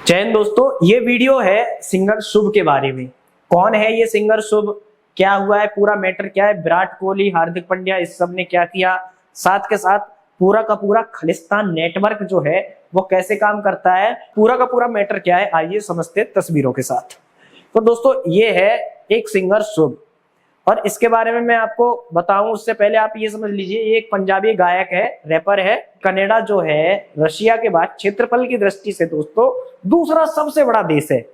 जय हिंद दोस्तों, ये वीडियो है सिंगर शुभ के बारे में। कौन है ये सिंगर शुभ, क्या हुआ है, पूरा मैटर क्या है, विराट कोहली, हार्दिक पांड्या इस सब ने क्या किया, साथ के साथ पूरा का पूरा खालिस्तान नेटवर्क जो है वो कैसे काम करता है, पूरा का पूरा मैटर क्या है, आइए समझते हैं तस्वीरों के साथ। तो दोस्तों ये है एक सिंगर शुभ, और इसके बारे में मैं आपको बताऊं उससे पहले आप ये समझ लीजिए, ये एक पंजाबी गायक है, रैपर है। कनाडा जो है रशिया के बाद क्षेत्रफल की दृष्टि से दोस्तों दूसरा सबसे बड़ा देश है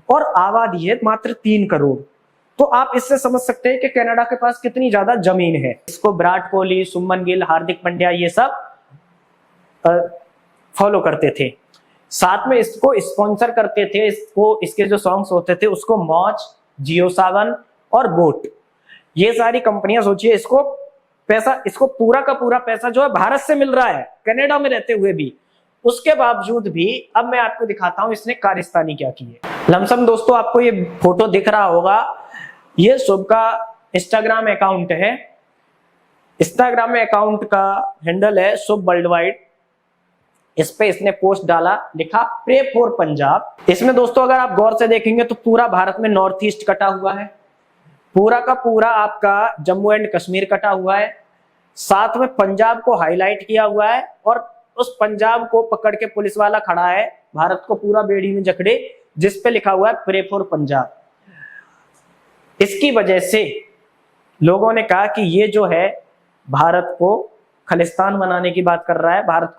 और आबादी है मात्र 3 करोड़। तो आप इससे समझ सकते हैं कि कनाडा के पास कितनी ज्यादा जमीन है। इसको विराट कोहली, शुभमन गिल, हार्दिक पांड्या ये सब फॉलो करते थे, साथ में इसको स्पॉन्सर करते थे। इसको इसके जो सॉन्ग्स होते थे उसको मौज, जियो सावन और बोट, ये सारी कंपनियां, सोचिए इसको पैसा, इसको पूरा का पूरा पैसा जो है भारत से मिल रहा है, कनाडा में रहते हुए भी। उसके बावजूद भी अब मैं आपको दिखाता हूं इसने कारस्तानी क्या की है। लमसम दोस्तों आपको ये फोटो दिख रहा होगा, ये शुभ का इंस्टाग्राम अकाउंट है। इंस्टाग्राम में अकाउंट का हैंडल है शुभ वर्ल्ड वाइड। इस पे इसने पोस्ट डाला, लिखा प्रे फॉर पंजाब। इसमें दोस्तों अगर आप गौर से देखेंगे तो पूरा भारत में नॉर्थ ईस्ट कटा हुआ है, पूरा का पूरा आपका जम्मू एंड कश्मीर कटा हुआ है, साथ में पंजाब को हाईलाइट किया हुआ है, और उस पंजाब को पकड़ के पुलिस वाला खड़ा है, भारत को पूरा बेड़ी में जकड़े, जिस पे लिखा हुआ है प्रे फॉर पंजाब। इसकी वजह से लोगों ने कहा कि ये जो है भारत को खालिस्तान बनाने की बात कर रहा है, भारत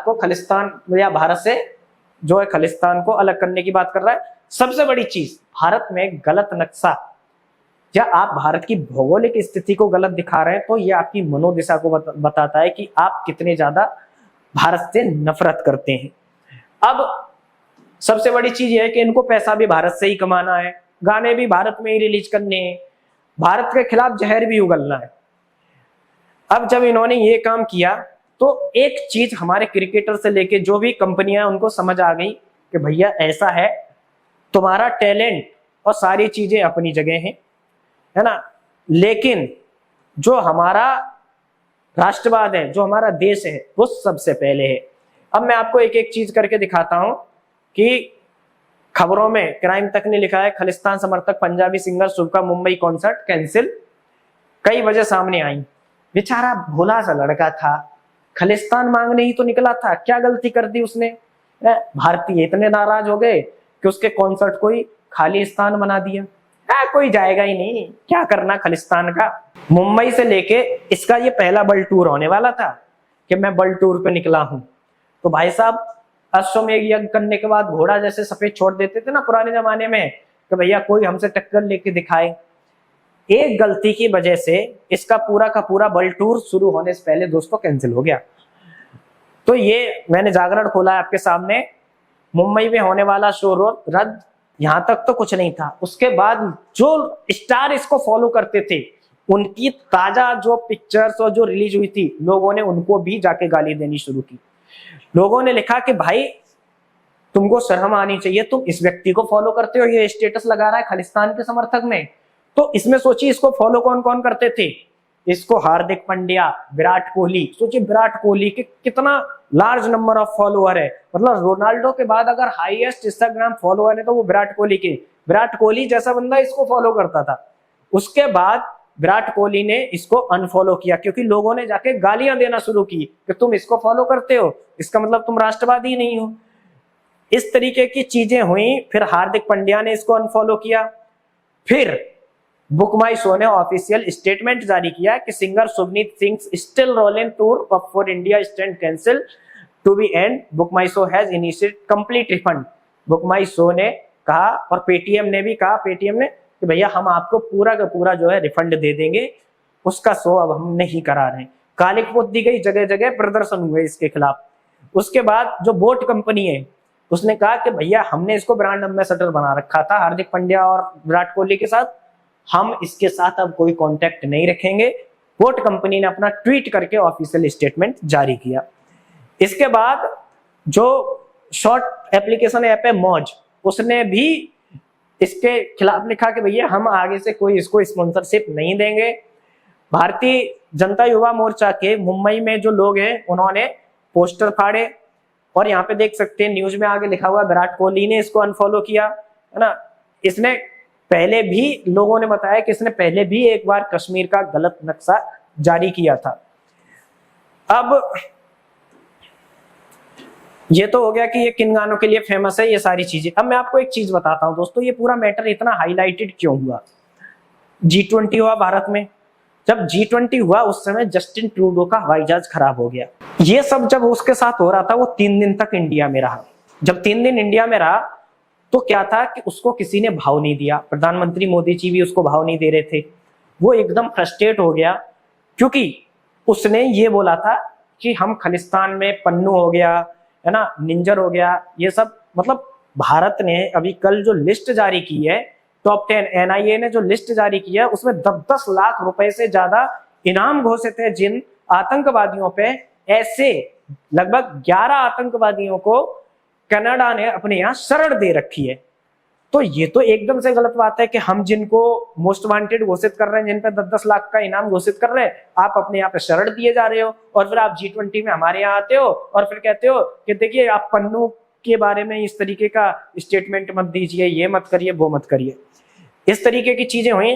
को खालिस्तान या भारत से जो है खालिस्तान को अलग करने की बात कर रहा है। सबसे बड़ी चीज, भारत में गलत नक्शा, या आप भारत की भौगोलिक स्थिति को गलत दिखा रहे हैं, तो ये आपकी मनोदशा को बताता है कि आप कितने ज्यादा भारत से नफरत करते हैं। अब सबसे बड़ी चीज ये है कि इनको पैसा भी भारत से ही कमाना है, गाने भी भारत में ही रिलीज करने हैं, भारत के खिलाफ जहर भी उगलना है। अब जब इन्होंने ये काम किया तो एक चीज हमारे क्रिकेटर से लेके जो भी कंपनियां, उनको समझ आ गई कि भैया ऐसा है, तुम्हारा टैलेंट और सारी चीजें अपनी जगह हैं, है ना, लेकिन जो हमारा राष्ट्रवाद है, जो हमारा देश है, वो सबसे पहले है। अब मैं आपको एक एक चीज करके दिखाता हूं कि खबरों में क्राइम तक ने लिखा है, खालिस्तान समर्थक पंजाबी सिंगर शुभ का मुंबई कॉन्सर्ट कैंसिल, कई वजह सामने आई। बेचारा भोला सा लड़का था, खालिस्तान मांगने ही तो निकला था, क्या गलती कर दी उसने? भारतीय इतने नाराज हो गए कि उसके कॉन्सर्ट को ही खालिस्तान बना दिया। कोई जाएगा ही नहीं, क्या करना खालिस्तान का। मुंबई से लेके इसका ये पहला वर्ल्ड टूर होने वाला था कि मैं वर्ल्ड टूर पे निकला हूं। तो भाई साहब अश्वमेध यज्ञ करने के बाद घोड़ा जैसे सफेद छोड़ देते थे ना पुराने जमाने में, कि भैया कोई हमसे टक्कर लेके दिखाए। एक गलती की वजह से इसका पूरा का पूरा वर्ल्ड टूर शुरू होने से पहले दोस्तों कैंसिल हो गया। तो ये मैंने जागरण खोला है आपके सामने, मुंबई में होने वाला शो रद्द। यहां तक तो कुछ नहीं था, उसके बाद जो स्टार इसको फॉलो करते थे उनकी ताजा जो पिक्चर्स और जो रिलीज हुई थी, लोगों ने उनको भी जाके गाली देनी शुरू की। लोगों ने लिखा कि भाई तुमको शर्म आनी चाहिए, तुम इस व्यक्ति को फॉलो करते हो, ये स्टेटस लगा रहा है खालिस्तान के समर्थक में। तो इसमें सोचिए इसको फॉलो कौन कौन करते थे, इसको हार्दिक पांड्या, विराट कोहली। सोचिए विराट कोहली के कितना लार्ज नंबर ऑफ फॉलोअर है, मतलब रोनाल्डो के बाद अगर हाईएस्ट इंस्टाग्राम फॉलोअर है तो वो विराट कोहली के। विराट कोहली जैसा बंदा इसको फॉलो करता था। उसके बाद विराट कोहली ने इसको अनफॉलो किया, क्योंकि लोगों ने जाके गालियां देना शुरू की कि तुम इसको फॉलो करते हो, इसका मतलब तुम राष्ट्रवादी नहीं हो। इस तरीके की चीजें हुई। फिर हार्दिक पांड्या ने इसको अनफॉलो किया। फिर बुक माई शो ने ऑफिशियल स्टेटमेंट जारी किया कि singer Shubhneet Singh still rolling tour for India stand cancel to be and BookMyShow has initiated complete refund. BookMyShow ने कहा, और पेटीएम ने भी कहा, पेटीएम ने कि भैया हम आपको पूरा का पूरा जो है रिफंड दे देंगे, उसका शो अब हम नहीं करा रहे हैं। काली पोत दी गई, जगह जगह प्रदर्शन हुए इसके खिलाफ। उसके बाद जो बोट कंपनी है उसने कहा कि भैया हमने इसको ब्रांड एम्बेसडर बना रखा था हार्दिक पांड्या और विराट कोहली के साथ, हम इसके साथ अब कोई कांटेक्ट नहीं रखेंगे। बोट कंपनी ने अपना ट्वीट करके ऑफिशियल स्टेटमेंट जारी किया। इसके बाद जो शॉर्ट एप्लीकेशन ऐप है मौज, उसने भी इसके खिलाफ लिखा कि भैया हम आगे से कोई इसको स्पॉन्सरशिप नहीं देंगे। भारतीय जनता युवा मोर्चा के मुंबई में जो लोग हैं उन्होंने पोस्टर फाड़े और यहाँ पे देख सकते हैं न्यूज में आगे लिखा हुआ है विराट कोहली ने इसको अनफॉलो किया, है ना। इसने पहले भी, लोगों ने बताया कि इसने पहले भी एक बार कश्मीर का गलत नक्शा जारी किया था। अब ये तो हो गया कि ये किन गानों के लिए फेमस है, ये सारी चीजें। अब मैं आपको एक चीज बताता हूं दोस्तों, ये पूरा मैटर इतना हाईलाइटेड क्यों हुआ। G20 हुआ भारत में, जब G20 हुआ उस समय जस्टिन ट्रूडो का हवाई जहाज खराब हो गया। ये सब जब उसके साथ हो रहा था वो 3 दिन तक इंडिया में रहा। जब 3 दिन इंडिया में रहा तो क्या था कि उसको किसी ने भाव नहीं दिया, प्रधानमंत्री मोदी जी भी उसको भाव नहीं दे रहे थे। वो एकदम फ्रस्ट्रेट हो गया क्योंकि उसने ये बोला था कि हम खालिस्तान में पन्नू हो गया, है ना, निंजर हो गया, ये सब। मतलब भारत ने अभी कल जो लिस्ट जारी की है टॉप 10, NIA ने जो लिस्ट जारी की है उसमें 10-10 लाख रुपए से ज्यादा इनाम घोषित है जिन आतंकवादियों पे। ऐसे लगभग 11 आतंकवादियों को कनाडा ने अपने यहाँ शरण दे रखी है। तो ये तो एकदम से गलत बात है कि हम जिनको मोस्ट वांटेड घोषित कर रहे हैं, जिन पे 10-10 लाख का इनाम घोषित कर रहे हैं, आप अपने यहाँ पे शरण दिए जा रहे हो और फिर आप G20 में हमारे यहाँ आते हो और फिर कहते हो कि देखिए आप पन्नू के बारे में इस तरीके का स्टेटमेंट मत दीजिए, ये मत करिए, वो मत करिए। इस तरीके की चीजें हुई।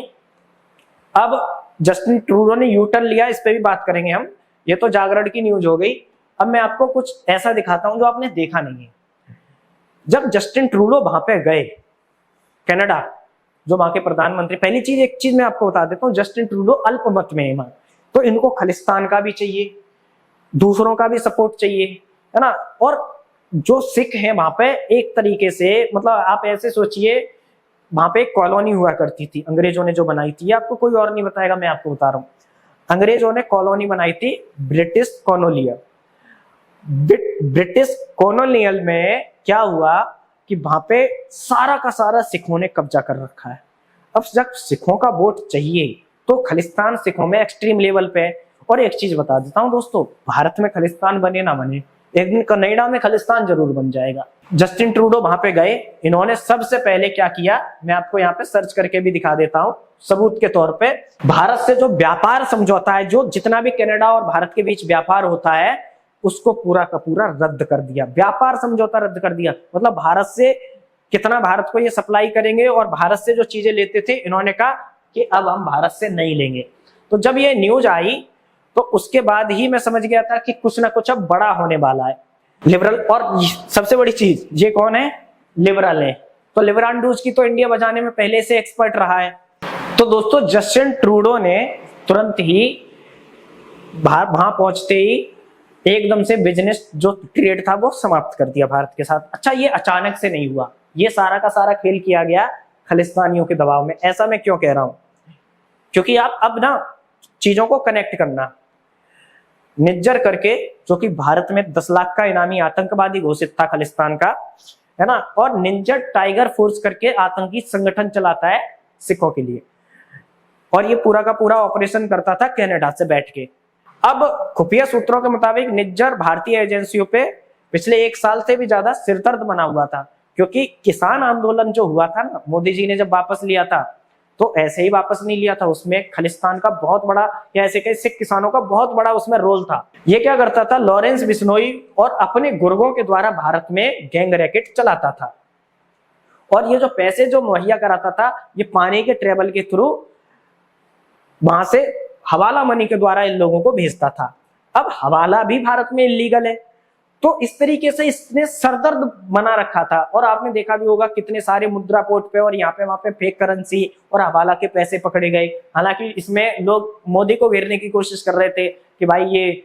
अब जस्टिन ट्रूडो ने यू टर्न लिया, इस पे भी बात करेंगे हम। ये तो जागरण की न्यूज हो गई। अब मैं आपको कुछ ऐसा दिखाता हूं जो आपने देखा नहीं है। जब जस्टिन ट्रूडो वहां पे गए कनाडा, जो वहां के प्रधानमंत्री, पहली चीज, एक चीज मैं आपको बता देता हूँ, जस्टिन ट्रूडो अल्पमत में है, तो इनको खालिस्तान का भी चाहिए, दूसरों का भी सपोर्ट चाहिए, है ना। और जो सिख हैं वहां पे एक तरीके से, मतलब आप ऐसे सोचिए, वहां पे एक कॉलोनी हुआ करती थी, अंग्रेजों ने जो बनाई थी, आपको कोई और नहीं बताएगा, मैं आपको बता रहा हूँ। अंग्रेजों ने कॉलोनी बनाई थी ब्रिटिश कॉलोनियल। ब्रिटिश कॉलोनियल में क्या हुआ कि वहां पे सारा का सारा सिखों ने कब्जा कर रखा है। अब जब सिखों का वोट चाहिए तो खालिस्तान सिखों में एक्सट्रीम लेवल पे है। और एक चीज बता देता हूं दोस्तों, भारत में खालिस्तान बने ना बने, एक दिन कनाडा में खालिस्तान जरूर बन जाएगा। जस्टिन ट्रूडो वहां पे गए, इन्होंने सबसे पहले क्या किया, मैं आपको यहाँ पे सर्च करके भी दिखा देता हूं सबूत के तौर पे। भारत से जो व्यापार समझौता है, जो जितना भी कनाडा और भारत के बीच व्यापार होता है, उसको पूरा का पूरा रद्द कर दिया। व्यापार समझौता रद्द कर दिया, मतलब भारत से कितना भारत को ये सप्लाई करेंगे और भारत से जो चीजें लेते थे, इन्होंने कहा कि अब हम भारत से नहीं लेंगे। तो जब ये न्यूज आई तो उसके बाद ही मैं समझ गया था कि कुछ ना कुछ अब बड़ा होने वाला है। लिबरल, और सबसे बड़ी चीज, ये कौन है, लिबरल है। तो लिबरांडूज की तो इंडिया बजाने में पहले से एक्सपर्ट रहा है। तो दोस्तों जस्टिन ट्रूडो ने तुरंत ही वहां पहुंचते ही एकदम से बिजनेस जो ट्रेड था वो समाप्त कर दिया भारत के साथ। अच्छा, ये अचानक से नहीं हुआ, ये सारा का सारा खेल किया गया खालिस्तानियों के दबाव में। ऐसा मैं क्यों कह रहा हूं, क्योंकि आप अब ना चीजों को कनेक्ट करना। निज्जर करके, जो कि भारत में 10 लाख का इनामी आतंकवादी घोषित था खालिस्तान का, है ना, और निंजर टाइगर फोर्स करके आतंकी संगठन चलाता है सिखों के लिए, और ये पूरा का पूरा ऑपरेशन करता था कनाडा से बैठ के। अब खुफिया सूत्रों के मुताबिक निज्जर भारतीय एजेंसियों पे पिछले 1 साल से भी ज्यादा सिरदर्द बना हुआ था, क्योंकि किसान आंदोलन जो हुआ था ना, मोदी जी ने जब वापस लिया था, तो ऐसे ही वापस नहीं लिया था, उसमें खालिस्तान का बहुत बड़ा, या ऐसे कई सिख किसानों का बहुत बड़ा उसमें रोल था। ये क्या करता था, लॉरेंस बिश्नोई और अपने गुर्गों के द्वारा भारत में गैंग रैकेट चलाता था, और ये जो पैसे जो मुहैया कराता था, ये पानी के ट्रेवल के थ्रू वहां से हवाला मनी के द्वारा इन लोगों को भेजता था। अब हवाला भी भारत में इलीगल है, तो इस तरीके से इसने सरदर्द बना रखा था। और आपने देखा भी होगा कितने सारे मुद्रा पोर्ट पे और यहाँ पे वहां पे फेक करेंसी और हवाला के पैसे पकड़े गए। हालांकि इसमें लोग मोदी को घेरने की कोशिश कर रहे थे कि भाई ये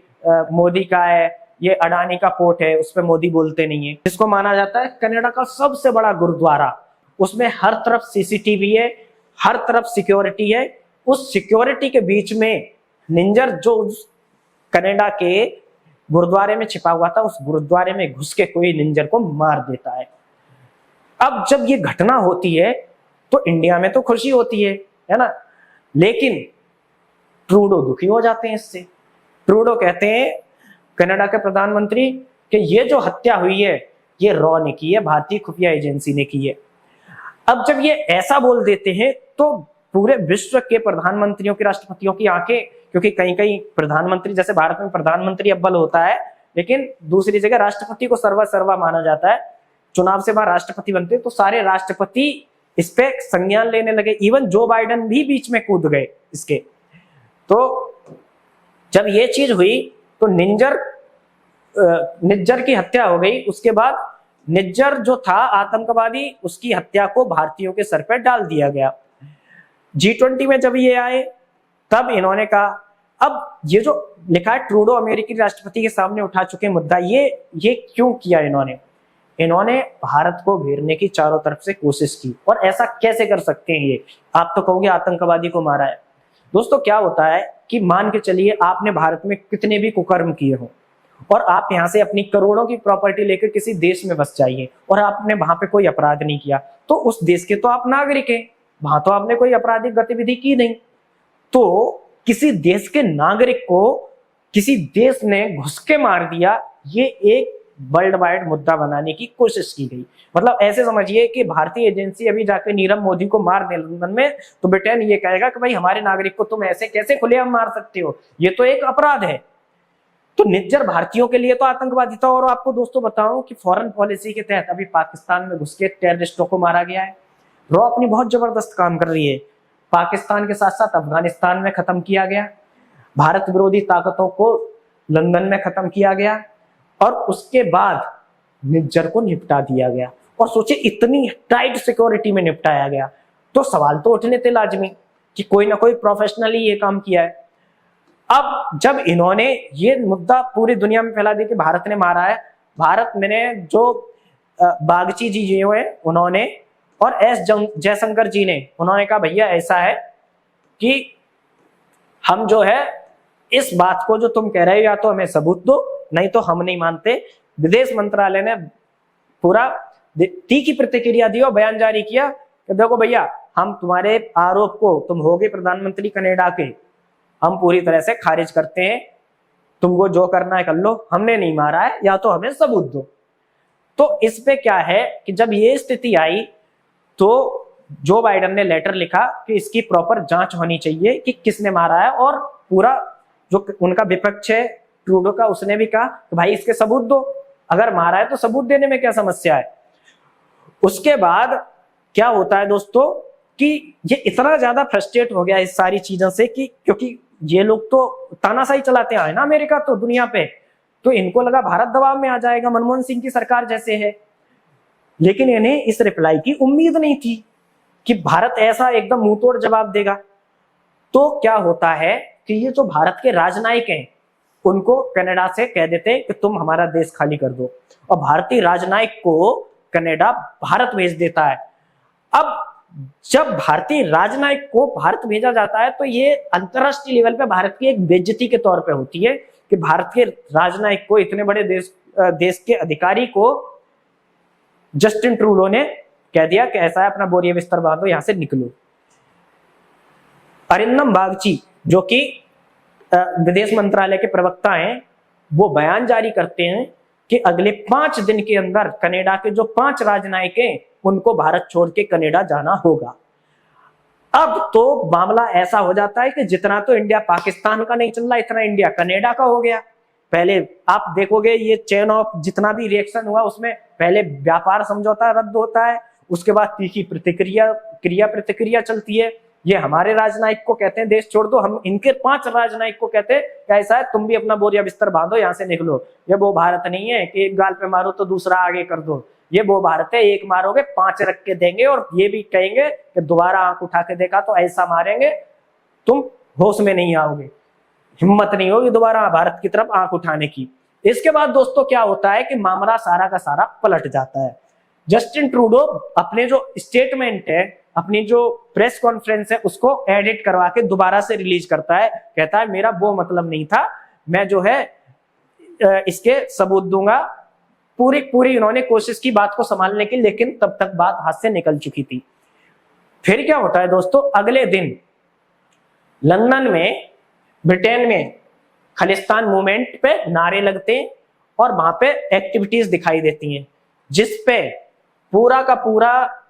मोदी का है, ये अडानी का पोर्ट है, उस पर मोदी बोलते नहीं है। जिसको माना जाता है कनाडा का सबसे बड़ा गुरुद्वारा, उसमें हर तरफ सीसीटीवी है, हर तरफ सिक्योरिटी है। उस सिक्योरिटी के बीच में निंजर जो कनाडा के गुरुद्वारे में छिपा हुआ था, उस गुरुद्वारे में घुस के कोई निंजर को मार देता है। अब जब ये घटना होती है तो इंडिया में तो खुशी होती है ना, लेकिन ट्रूडो दुखी हो जाते हैं इससे। ट्रूडो कहते हैं, कनाडा के प्रधानमंत्री, कि ये जो हत्या हुई है ये रॉ ने की है, भारतीय खुफिया एजेंसी ने की है। अब जब ये ऐसा बोल देते हैं तो पूरे विश्व के प्रधानमंत्रियों की, राष्ट्रपतियों की आंखें, क्योंकि कहीं कहीं प्रधानमंत्री, जैसे भारत में प्रधानमंत्री अव्वल होता है, लेकिन दूसरी जगह राष्ट्रपति को सर्वा सर्वा माना जाता है। चुनाव से वहां राष्ट्रपति बनते हैं, तो सारे राष्ट्रपति इस पे संज्ञान लेने लगे। इवन जो बाइडेन भी बीच में कूद गए इसके। तो जब ये चीज हुई तो निज्जर की हत्या हो गई। उसके बाद निज्जर जो था आतंकवादी, उसकी हत्या को भारतीयों के सर पर डाल दिया गया। G20 में जब ये आए तब इन्होंने कहा, अब ये जो लिखा है ट्रूडो अमेरिकी राष्ट्रपति के सामने उठा चुके मुद्दा, ये क्यों किया इन्होंने भारत को घेरने की चारों तरफ से कोशिश की। और ऐसा कैसे कर सकते हैं ये? आप तो कहोगे आतंकवादी को मारा है। दोस्तों क्या होता है कि मान के चलिए आपने भारत में कितने भी कुकर्म किए हो और आप यहाँ से अपनी करोड़ों की प्रॉपर्टी लेकर किसी देश में बस जाइए और आपने वहां पे कोई अपराध नहीं किया, तो उस देश के तो आप नागरिक हैं, वहां तो आपने कोई आपराधिक गतिविधि की नहीं। तो किसी देश के नागरिक को किसी देश ने घुस के मार दिया, ये एक वर्ल्ड वाइड मुद्दा बनाने की कोशिश की गई। मतलब ऐसे समझिए कि भारतीय एजेंसी अभी जाकर नीरव मोदी को मार दे लंदन में, तो ब्रिटेन ये कहेगा कि भाई हमारे नागरिक को तुम ऐसे कैसे खुलेआम मार सकते हो, ये तो एक अपराध है। तो निज्जर भारतीयों के लिए तो आतंकवादी था। और आपको दोस्तों बताऊं कि फॉरेन पॉलिसी के तहत अभी पाकिस्तान में घुस के टेररिस्टों को मारा गया है। रॉ अपनी बहुत जबरदस्त काम कर रही है। पाकिस्तान के साथ साथ अफगानिस्तान में खत्म किया गया, भारत विरोधी ताकतों को लंदन में खत्म किया गया और उसके बाद निज्जर को निपटा दिया गया। और सोचे इतनी टाइट सिक्योरिटी में निपटाया गया, तो सवाल तो उठने थे लाजमी कि कोई ना कोई प्रोफेशनली ये काम किया है। अब जब इन्होंने ये मुद्दा पूरी दुनिया में फैला दिया कि भारत ने मारा है, भारत में जो बागची जी जो है उन्होंने और एस जयशंकर जी ने, उन्होंने कहा भैया ऐसा है कि हम जो है इस बात को जो तुम कह रहे हो या तो हमें सबूत दो, नहीं तो हम नहीं मानते। विदेश मंत्रालय ने पूरा तीखी प्रतिक्रिया दी और बयान जारी किया कि देखो भैया हम तुम्हारे आरोप को, तुम होगे प्रधानमंत्री कनाडा के, हम पूरी तरह से खारिज करते हैं, तुमको जो करना है कर लो, हमने नहीं मारा है, या तो हमें सबूत दो। तो इस पे क्या है कि जब ये स्थिति आई तो जो बाइडेन ने लेटर लिखा कि इसकी प्रॉपर जांच होनी चाहिए कि किसने मारा है, और पूरा जो उनका विपक्ष है ट्रूडो का, उसने भी कहा कि भाई इसके सबूत दो, अगर मारा है तो सबूत देने में क्या समस्या है। उसके बाद क्या होता है दोस्तों कि ये इतना ज्यादा फ्रस्ट्रेट हो गया इस सारी चीजों से कि क्योंकि ये लोग तो तानाशाही चलाते आए ना अमेरिका तो दुनिया पे, तो इनको लगा भारत दबाव में आ जाएगा, मनमोहन सिंह की सरकार जैसे है। लेकिन इन्हें इस रिप्लाई की उम्मीद नहीं थी कि भारत ऐसा एकदम मुंहतोड़ जवाब देगा। तो क्या होता है कि ये जो भारत के राजनयिक हैं उनको कनाडा से कह देते हैं कि तुम हमारा देश खाली कर दो, और भारतीय राजनयिक को कनाडा भारत भेज देता है। अब जब भारतीय राजनयिक को भारत भेजा जाता है तो ये अंतरराष्ट्रीय लेवल पे भारत की एक बेइज्जती के तौर पे होती है कि भारत के राजनयिक को, इतने बड़े देश के अधिकारी को जस्टिन ट्रूडो ने कह दिया कि ऐसा है अपना बोरिया बिस्तर बांधो, यहां से निकलो। अरिंदम बागची जो कि विदेश मंत्रालय के प्रवक्ता हैं, वो बयान जारी करते हैं कि अगले 5 दिन के अंदर कनाडा के जो 5 राजनयिक हैं उनको भारत छोड़ के कनाडा जाना होगा। अब तो मामला ऐसा हो जाता है कि जितना तो इंडिया पाकिस्तान का नहीं चल रहा, इतना इंडिया कनाडा का हो गया। पहले आप देखोगे ये चेन ऑफ जितना भी रिएक्शन हुआ उसमें पहले व्यापार समझौता रद्द होता है, उसके बाद तीखी प्रतिक्रिया चलती है। ये हमारे राजनयिक को कहते हैं देश छोड़ दो, हम इनके 5 राजनयिक को कहते हैं ऐसा है तुम भी अपना बोरिया बिस्तर बांधो, यहां से निकलो। ये वो भारत नहीं है कि एक गाल पे मारो तो दूसरा आगे कर दो। ये वो भारत है, एक मारोगे 5 रख के देंगे, और ये भी कहेंगे कि दोबारा आंख उठा के देखा तो ऐसा मारेंगे तुम होश में नहीं आओगे, हिम्मत नहीं होगी दोबारा भारत की तरफ आंख उठाने की। इसके बाद दोस्तों क्या होता है कि मामला सारा का सारा पलट जाता है। जस्टिन ट्रूडो अपने जो स्टेटमेंट है, अपनी जो प्रेस कॉन्फ्रेंस है, उसको एडिट करवा के दोबारा से रिलीज करता है। कहता है मेरा वो मतलब नहीं था, मैं जो है इसके सबूत दूंगा। पूरी उन्होंने कोशिश की बात को संभालने की, लेकिन तब तक बात हाथ से निकल चुकी थी। फिर क्या होता है दोस्तों, अगले दिन लंदन में, ब्रिटेन में खालिस्तान मूवमेंट पे नारे लगते हैं और वहां पे एक्टिविटीज दिखाई देती हैं, जिस पे पूरा का पूरा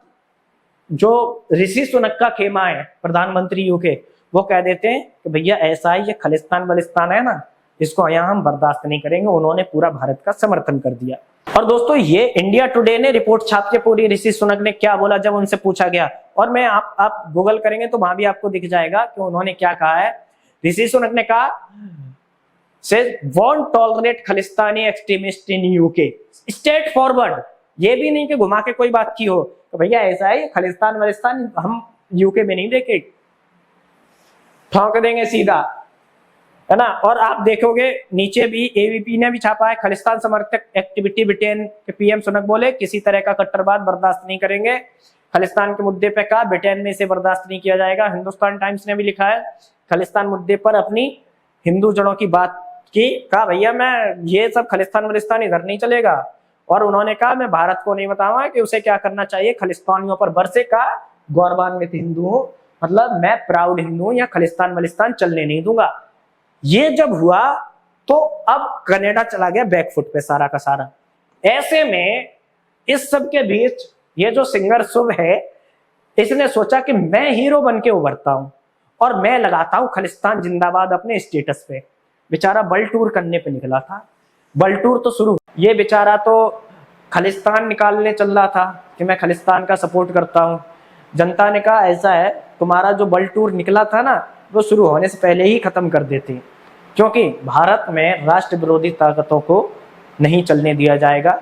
जो ऋषि सुनक का खेमा है प्रधानमंत्री यूके, वो कह देते हैं कि भैया ऐसा है, ये खालिस्तान बलिस्तान है ना, इसको यहाँ हम बर्दाश्त नहीं करेंगे। उन्होंने पूरा भारत का समर्थन कर दिया। और दोस्तों ये इंडिया टुडे ने रिपोर्ट छाप के पूरी ऋषि सुनक ने क्या बोला जब उनसे पूछा गया, और मैं आप गूगल करेंगे तो वहां भी आपको दिख जाएगा कि उन्होंने क्या कहा है। ऋषि सुनक ने कहा से want tolerate Khalistani extremist in UK, straight forward, ये भी नहीं कि घुमा के कोई बात की हो तो भैया ऐसा है खालिस्तान वालिस्तान हम यूके में नहीं देखे, ठोक देंगे सीधा, है ना। और आप देखोगे नीचे भी एबीपी ने भी छापा है, खालिस्तान समर्थक एक्टिविटी ब्रिटेन के पीएम सुनक बोले किसी तरह का कट्टरवाद बर्दाश्त नहीं करेंगे। खालिस्तान के मुद्दे पे कहा ब्रिटेन में इसे बर्दाश्त नहीं किया जाएगा। हिंदुस्तान टाइम्स ने भी लिखा है खालिस्तान मुद्दे पर अपनी हिंदू जड़ों की बात की, कहा भैया मैं ये सब खालिस्तान वालिस्तान इधर नहीं चलेगा। और उन्होंने कहा मैं भारत को नहीं बताऊंगा कि उसे क्या करना चाहिए, खालिस्तानियों पर बरसे का गौरवान्वित हिंदू हूं, मतलब मैं प्राउड हिंदू हूं, या खालिस्तान वालिस्तान चलने नहीं दूंगा। ये जब हुआ तो अब कनाडा चला गया बैकफुट पे सारा का सारा। ऐसे में इस सब के बीच ये जो सिंगर शुभ है इसने सोचा कि मैं हीरो बन के उभरता हूं और मैं लगाता हूं खालिस्तान जिंदाबाद अपने स्टेटस पे। बेचारा वर्ल्ड टूर करने पे निकला था, वर्ल्ड टूर तो शुरू, ये बेचारा तो खालिस्तान निकालने चल रहा था कि मैं खालिस्तान का सपोर्ट करता हूं। जनता ने कहा ऐसा है तुम्हारा जो वर्ल्ड टूर निकला था ना वो शुरू होने से पहले ही खत्म कर देती, क्योंकि भारत में राष्ट्र विरोधी ताकतों को नहीं चलने दिया जाएगा।